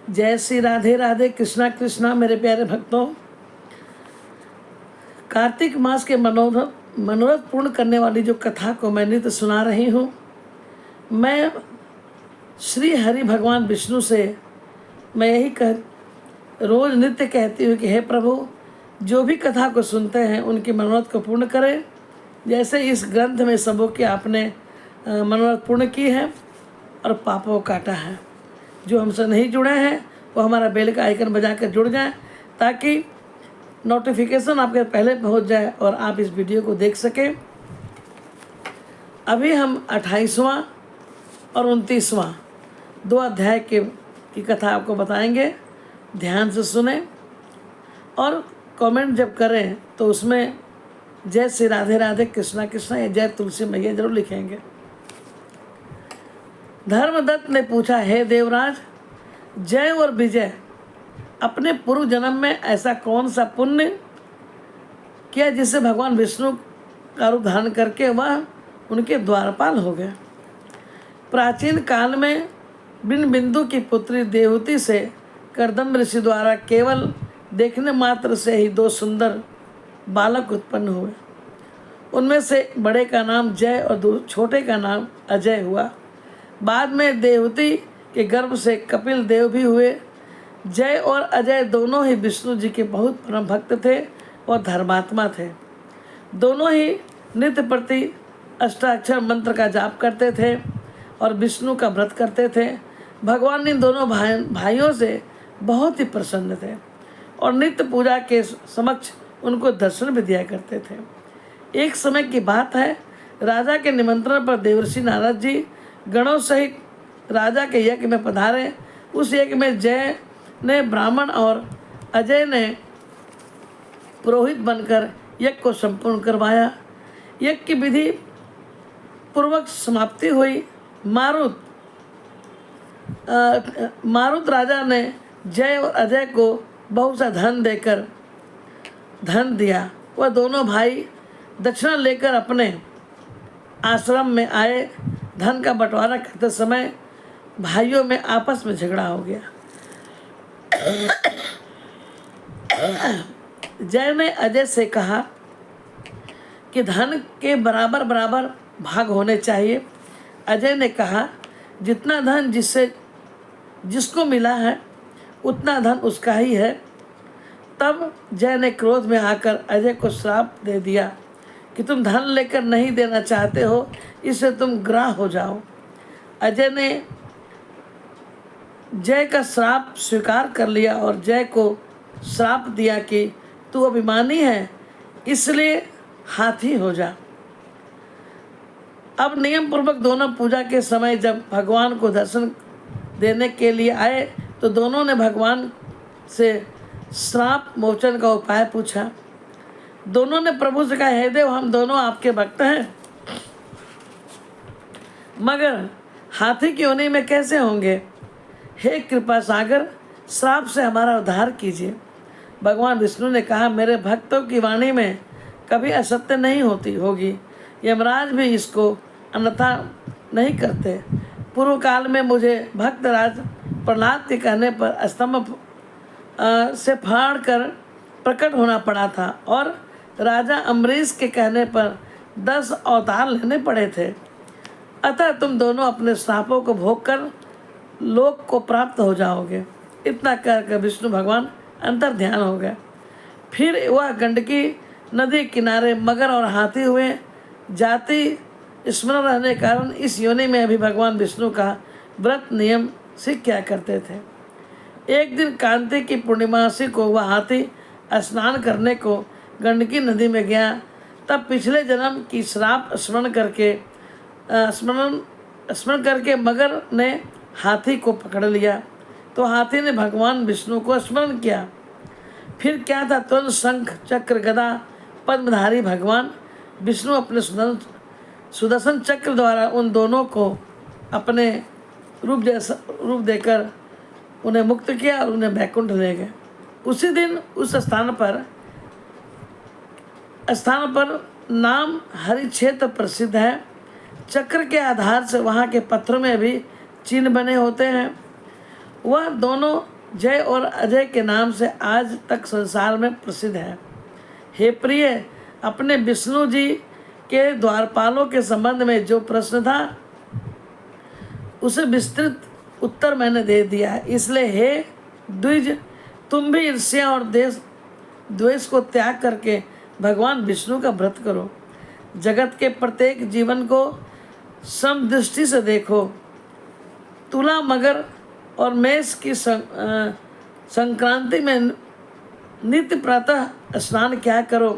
जय श्री राधे राधे, कृष्णा कृष्णा। मेरे प्यारे भक्तों, कार्तिक मास के मनोरथ पूर्ण करने वाली जो कथा को मैं नित्य सुना रही हूँ, मैं श्री हरि भगवान विष्णु से मैं यही रोज नित्य कहती हूँ कि हे प्रभु, जो भी कथा को सुनते हैं उनकी मनोरथ को पूर्ण करें। जैसे इस ग्रंथ में सबों के आपने मनोरथ पूर्ण की है और पापों को काटा है। जो हमसे नहीं जुड़े हैं वो हमारा बेल का आइकन बजा कर जुड़ जाएं, ताकि नोटिफिकेशन आपके पहले पहुंच जाए और आप इस वीडियो को देख सकें। अभी हम 28वां और 29वां 2 अध्याय की कथा आपको बताएंगे। ध्यान से सुने और कमेंट जब करें तो उसमें जय श्री राधे राधे, कृष्णा कृष्णा या जय तुलसी मैया जरूर लिखेंगे। धर्मदत्त ने पूछा, हे देवराज, जय और विजय अपने पूर्व जन्म में ऐसा कौन सा पुण्य किया जिससे भगवान विष्णु का रूप धारण करके वह उनके द्वारपाल हो गए। प्राचीन काल में बिंदु की पुत्री देवहूति से कर्दम ऋषि द्वारा केवल देखने मात्र से ही 2 सुंदर बालक उत्पन्न हुए। उनमें से बड़े का नाम जय और छोटे का नाम अजय हुआ। बाद में देवहूति के गर्भ से कपिल देव भी हुए। जय और अजय दोनों ही विष्णु जी के बहुत परम भक्त थे और धर्मात्मा थे। दोनों ही नित्य प्रति अष्टाक्षर मंत्र का जाप करते थे और विष्णु का व्रत करते थे। भगवान इन दोनों भाइयों से बहुत ही प्रसन्न थे और नित्य पूजा के समक्ष उनको दर्शन भी दिया करते थे। एक समय की बात है, राजा के निमंत्रण पर देवर्षि नारद जी गणों सहित राजा के यज्ञ में पधारे। उस यज्ञ में जय ने ब्राह्मण और अजय ने पुरोहित बनकर यज्ञ को संपूर्ण करवाया। यज्ञ की विधि पूर्वक समाप्ति हुई। मारुत राजा ने जय और अजय को बहुत सा धन दिया। वह दोनों भाई दक्षिणा लेकर अपने आश्रम में आए। धन का बंटवारा करते समय भाइयों में आपस में झगड़ा हो गया। जय ने अजय से कहा कि धन के बराबर बराबर भाग होने चाहिए। अजय ने कहा, जितना धन जिसको मिला है उतना धन उसका ही है। तब जय ने क्रोध में आकर अजय को श्राप दे दिया कि तुम धन लेकर नहीं देना चाहते हो, इससे तुम ग्राह हो जाओ। अजय ने जय का श्राप स्वीकार कर लिया और जय को श्राप दिया कि तू अभिमानी है, इसलिए हाथी हो जा। अब नियम पूर्वक दोनों पूजा के समय जब भगवान को दर्शन देने के लिए आए तो दोनों ने भगवान से श्राप मोचन का उपाय पूछा। दोनों ने प्रभु से कहा, हे देव, हम दोनों आपके भक्त हैं, मगर हाथी की योनि में कैसे होंगे? हे कृपा सागर, श्राप से हमारा उद्धार कीजिए। भगवान विष्णु ने कहा, मेरे भक्तों की वाणी में कभी असत्य नहीं होगी। यमराज भी इसको अन्यथा नहीं करते। पूर्व काल में मुझे भक्तराज प्रहलाद के कहने पर स्तंभ से फाड़ कर प्रकट होना पड़ा था और राजा अम्बरीश के कहने पर 10 अवतार लेने पड़े थे। अतः तुम दोनों अपने श्रापों को भोग कर लोक को प्राप्त हो जाओगे। इतना कहकर विष्णु भगवान अंतर ध्यान हो गए। फिर वह गंडकी नदी किनारे मगर और हाथी हुए। जाति स्मरण रहने के कारण इस योनि में अभी भगवान विष्णु का व्रत नियम सीख किया करते थे। एक दिन कार्तिक की पूर्णिमासी को वह हाथी स्नान करने को गंडकी नदी में गया। तब पिछले जन्म की श्राप स्मरण करके मगर ने हाथी को पकड़ लिया तो हाथी ने भगवान विष्णु को स्मरण किया। फिर क्या था, तुरंत शंख चक्र गदा पद्मधारी भगवान विष्णु अपने सुदर्शन चक्र द्वारा उन दोनों को अपने रूप देकर उन्हें मुक्त किया और उन्हें वैकुंठ ले गए। उसी दिन उस स्थान पर नाम हरि क्षेत्र प्रसिद्ध है। चक्र के आधार से वहाँ के पत्थरों में भी चिन्ह बने होते हैं। वह दोनों जय और अजय के नाम से आज तक संसार में प्रसिद्ध है। हे प्रिय, अपने विष्णु जी के द्वारपालों के संबंध में जो प्रश्न था उसे विस्तृत उत्तर मैंने दे दिया है। इसलिए हे द्विज, तुम भी ईर्ष्या और द्वेष को त्याग करके भगवान विष्णु का व्रत करो। जगत के प्रत्येक जीवन को समदृष्टि से देखो। तुला, मगर और मेष की संक्रांति में नित्य प्रातः स्नान क्या करो,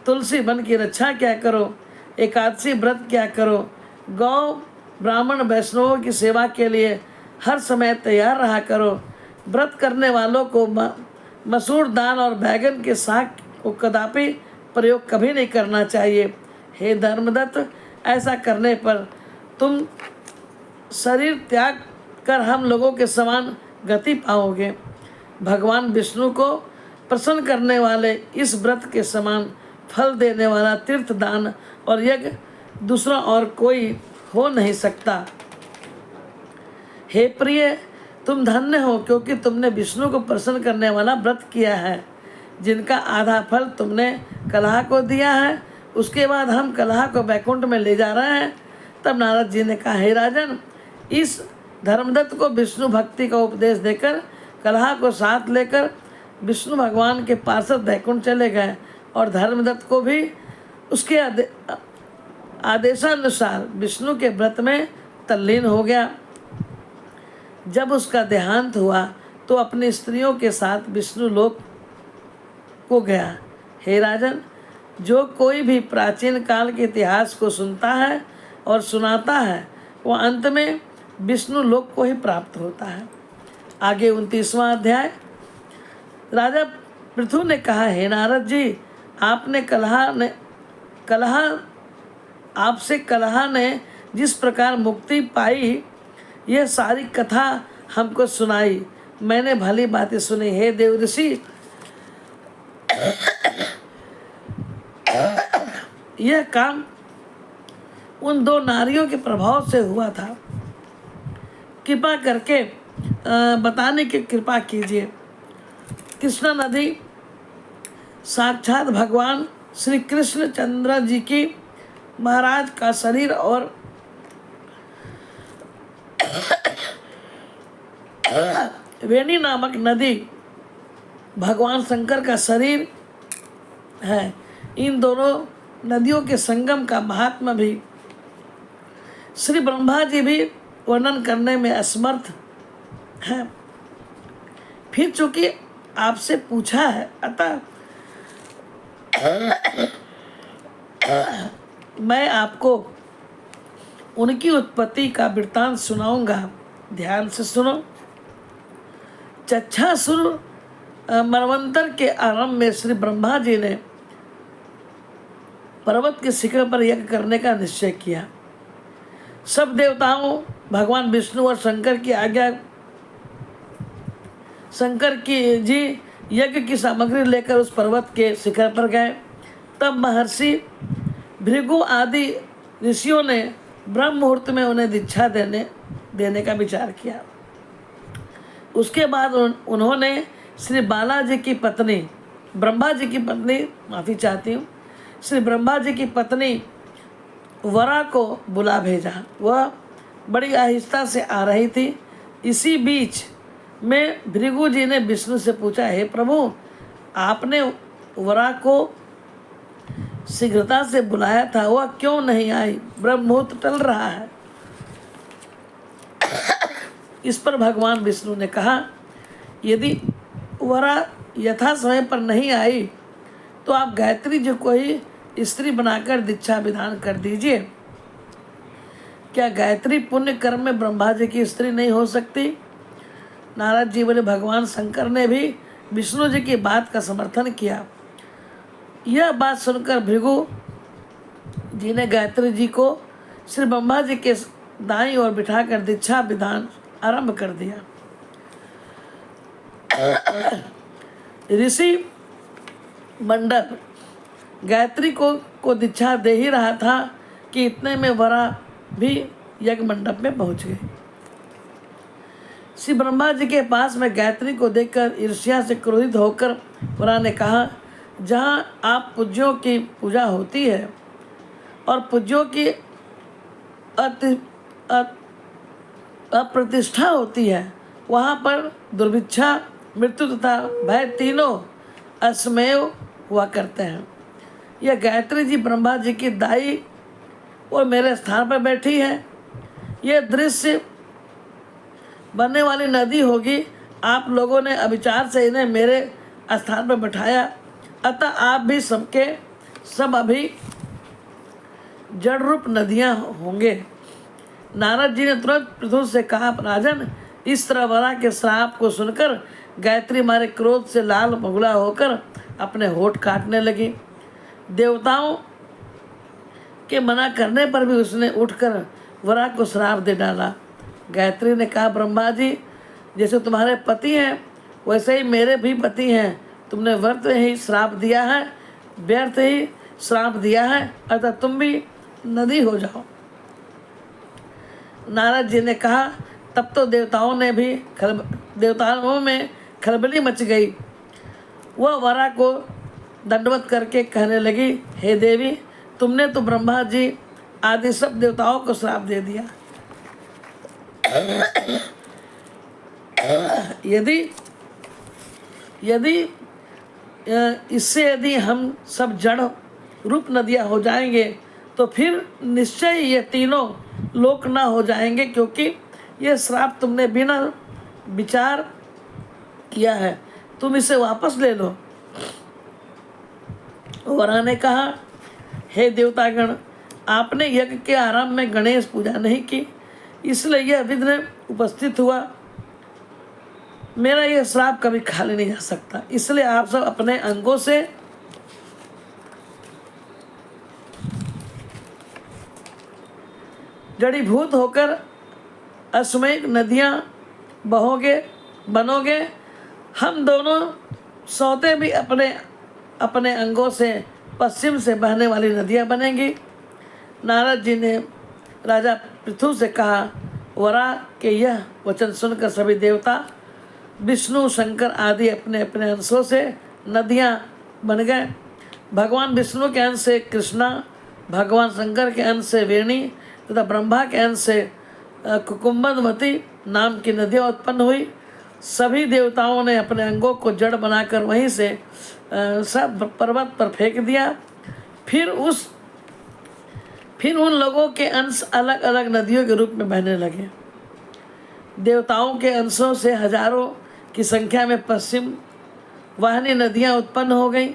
तुलसी वन की रक्षा क्या करो, एकादशी व्रत क्या करो, गौ ब्राह्मण वैष्णवों की सेवा के लिए हर समय तैयार रहा करो। व्रत करने वालों को मसूर दाल और बैगन के साग को कदापि प्रयोग कभी नहीं करना चाहिए। हे धर्मदत्त, ऐसा करने पर तुम शरीर त्याग कर हम लोगों के समान गति पाओगे। भगवान विष्णु को प्रसन्न करने वाले इस व्रत के समान फल देने वाला तीर्थ दान और यज्ञ दूसरा और कोई हो नहीं सकता। हे प्रिय, तुम धन्य हो, क्योंकि तुमने विष्णु को प्रसन्न करने वाला व्रत किया है, जिनका आधा फल तुमने कलह को दिया है। उसके बाद हम कलह को वैकुंठ में ले जा रहे हैं। तब नारद जी ने कहा, हे राजन, इस धर्मदत्त को विष्णु भक्ति का उपदेश देकर कलह को साथ लेकर विष्णु भगवान के पार्षद वैकुंठ चले गए और धर्मदत्त को भी उसके आदेशानुसार विष्णु के व्रत में तल्लीन हो गया। जब उसका देहांत हुआ तो अपनी स्त्रियों के साथ विष्णु लोक को गया। हे राजन, जो कोई भी प्राचीन काल के इतिहास को सुनता है और सुनाता है, वह अंत में विष्णु लोक को ही प्राप्त होता है। आगे 29वां अध्याय। राजा पृथु ने कहा, हे नारद जी, आपसे कलह ने जिस प्रकार मुक्ति पाई, यह सारी कथा हमको सुनाई। मैंने भली बातें सुनी। हे देव ऋषि, यह काम उन दो नारियों के प्रभाव से हुआ था। कृपा करके बताने की कृपा कीजिए। कृष्णा नदी साक्षात भगवान श्री कृष्ण चंद्र जी की महाराज का शरीर और वेणी नामक नदी भगवान शंकर का शरीर है। इन दोनों नदियों के संगम का महात्मा भी श्री ब्रह्मा जी भी वर्णन करने में असमर्थ है। फिर चूंकि आपसे पूछा है, अतः मैं आपको उनकी उत्पत्ति का वृत्तांत सुनाऊंगा। ध्यान से सुनो। चक्षासुर मनवंतर के आरंभ में श्री ब्रह्मा जी ने पर्वत के शिखर पर यज्ञ करने का निश्चय किया। सब देवताओं, भगवान विष्णु और शंकर की जी यज्ञ की सामग्री लेकर उस पर्वत के शिखर पर गए। तब महर्षि भृगु आदि ऋषियों ने ब्रह्म मुहूर्त में उन्हें दीक्षा देने का विचार किया। उसके बाद उन्होंने श्री बालाजी की पत्नी, ब्रह्मा जी की पत्नी, माफ़ी चाहती हूँ, श्री ब्रह्मा जी की पत्नी वरा को बुला भेजा। वह बड़ी आहिस्ता से आ रही थी। इसी बीच में भृगु जी ने विष्णु से पूछा, हे प्रभु, आपने वरा को शीघ्रता से बुलाया था, वह क्यों नहीं आई? ब्रह्म मुहूर्त टल रहा है। इस पर भगवान विष्णु ने कहा, यदि वरा यथा समय पर नहीं आई तो आप गायत्री जी को ही स्त्री बनाकर दीक्षा विधान कर दीजिए। क्या गायत्री पुण्य कर्म में ब्रह्मा जी की स्त्री नहीं हो सकती? नारद जी बोले, भगवान शंकर ने भी विष्णु जी की बात का समर्थन किया। यह बात सुनकर भृगु जी ने गायत्री जी को श्री ब्रह्मा जी के दाईं ओर बिठाकर दीक्षा विधान आरंभ कर दिया। ऋषि मंडप गायत्री को दीक्षा दे ही रहा था कि इतने में वरा भी यज्ञ मंडप में पहुंच गई। श्री ब्रह्मा जी के पास में गायत्री को देखकर ईर्ष्या से क्रोधित होकर वरा ने कहा, जहाँ आप पूज्यों की पूजा होती है और पूज्यों की अप्रतिष्ठा होती है, वहाँ पर दुर्भिक्षा, मृत्यु तथा भय तीनों असमय हुआ करते हैं। यह गायत्री जी ब्रह्मा जी की दाई और मेरे स्थान पर बैठी है। यह दृश्य बनने वाली नदी होगी। आप लोगों ने अविचार से इन्हें मेरे स्थान पर बैठाया, अतः आप भी सबके सब अभी जड़ रूप नदियाँ होंगे। नारद जी ने तुरंत पृथु से कहा, राजन, इस तरह वरा के श्राप को सुनकर गायत्री मारे क्रोध से लाल बगुला होकर अपने होठ काटने लगी। देवताओं के मना करने पर भी उसने उठकर वरा को श्राप दे डाला। गायत्री ने कहा, ब्रह्मा जी, जैसे तुम्हारे पति हैं वैसे ही मेरे भी पति हैं। तुमने व्यर्थ ही श्राप दिया है, व्यर्थ ही श्राप दिया है, अतः तुम भी नदी हो जाओ। नारद जी ने कहा, तब तो देवताओं में खलबली मच गई। वह वरा को दंडवत करके कहने लगी, हे देवी, तुमने तो ब्रह्मा जी आदि सब देवताओं को श्राप दे दिया। यदि इससे यदि हम सब जड़ रूप नदियाँ हो जाएंगे तो फिर निश्चय ये तीनों लोक ना हो जाएंगे, क्योंकि यह श्राप तुमने बिना विचार किया है। तुम इसे वापस ले लो। वरा ने कहा, हे देवतागण, आपने यज्ञ के आरंभ में गणेश पूजा नहीं की, इसलिए यह विघ्न उपस्थित हुआ। मेरा यह श्राप कभी खाली नहीं जा सकता, इसलिए आप सब अपने अंगों से जड़ीभूत होकर असमयिक नदियाँ बनोगे। हम दोनों सौते भी अपने अपने अंगों से पश्चिम से बहने वाली नदियाँ बनेंगी। नारद जी ने राजा पृथु से कहा, वरा के यह वचन सुनकर सभी देवता, विष्णु, शंकर आदि अपने अपने अंशों से नदियाँ बन गए। भगवान विष्णु के अंश से कृष्णा, भगवान शंकर के अंश से वेणी तथा ब्रह्मा के अंश से कुकुम्भमती नाम की नदियाँ उत्पन्न हुई। सभी देवताओं ने अपने अंगों को जड़ बनाकर वहीं से सब पर्वत पर फेंक दिया। फिर उन लोगों के अंश अलग अलग नदियों के रूप में बहने लगे। देवताओं के अंशों से हजारों की संख्या में पश्चिम वाहिनी नदियाँ उत्पन्न हो गई।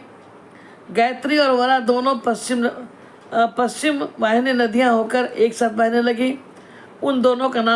गायत्री और वरा दोनों पश्चिम वाहिनी नदियाँ होकर एक साथ बहने लगी। उन दोनों का नाम